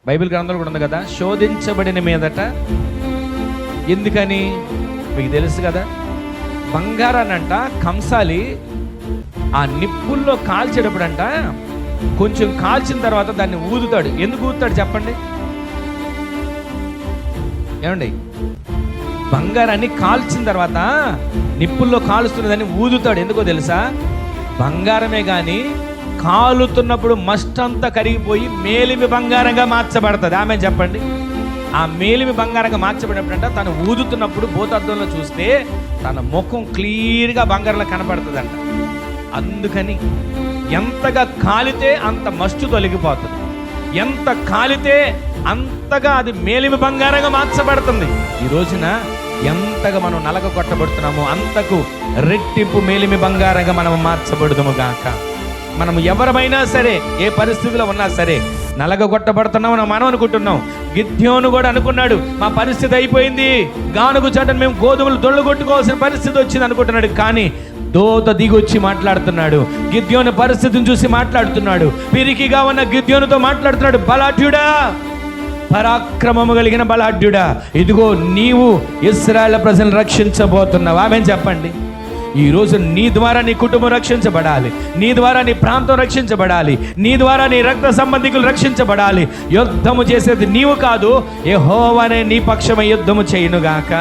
Bible గ్రంథంలో కూడా ఉంది కదా, శోధించబడిన మీదట. ఎందుకని మీకు తెలుసు కదా, బంగారాన్నంట కంసాలి ఆ నిప్పుల్లో కాల్చేటప్పుడంట కొంచెం కాల్చిన తర్వాత దాన్ని ఊదుతాడు. ఎందుకు ఊదుతాడు చెప్పండి? ఏమండి, బంగారాన్ని కాల్చిన తర్వాత నిప్పుల్లో కాలుస్తున్నదాన్ని ఊదుతాడు. ఎందుకో తెలుసా? బంగారమే కానీ కాలుతున్నప్పుడు మస్టంతా కరిగిపోయి మేలిమి బంగారంగా మార్చబడుతుంది. ఆమె చెప్పండి. ఆ మేలిమి బంగారంగా మార్చబడినప్పుడంట తను ఊదుతున్నప్పుడు భూతద్దంలో చూస్తే తన ముఖం క్లియర్గా బంగారంలో కనపడుతుందంట. అందుకని ఎంతగా కాలితే అంత మస్టు తొలగిపోతుంది, ఎంత కాలితే అంతగా అది మేలిమి బంగారంగా మార్చబడుతుంది. ఈ రోజున ఎంతగా మనం నలగ కొట్టబడుతున్నామో అంతకు రెట్టింపు మేలిమి బంగారంగా మనం మార్చబడుదుము గాక. మనం ఎవరమైనా సరే, ఏ పరిస్థితిలో ఉన్నా సరే, నలగొట్టబడుతున్నాం మనం అనుకుంటున్నాం. గిద్యోను కూడా అనుకున్నాడు, మా పరిస్థితి అయిపోయింది, గానుగు చాటను మేము గోధుమలు దొళ్ళు కొట్టుకోవాల్సిన పరిస్థితి వచ్చింది అనుకుంటున్నాడు. కానీ దోత దిగొచ్చి మాట్లాడుతున్నాడు, గిద్యోను పరిస్థితిని చూసి మాట్లాడుతున్నాడు. పిరికిగా ఉన్న గిద్యోనుతో మాట్లాడుతున్నాడు, బలాఢ్యుడా, పరాక్రమము కలిగిన బలాఢ్యుడా, ఇదిగో నీవు ఇశ్రాయేలు ప్రజలను రక్షించబోతున్నావు. ఆమె చెప్పండి. ఈరోజు నీ ద్వారా నీ కుటుంబం రక్షించబడాలి, నీ ద్వారా నీ ప్రాంతం రక్షించబడాలి, నీ ద్వారా నీ రక్త సంబంధికులు రక్షించబడాలి. యుద్ధము చేసేది నీవు కాదు, యెహోవానే నీ పక్షమై యుద్ధము చేయునుగాక.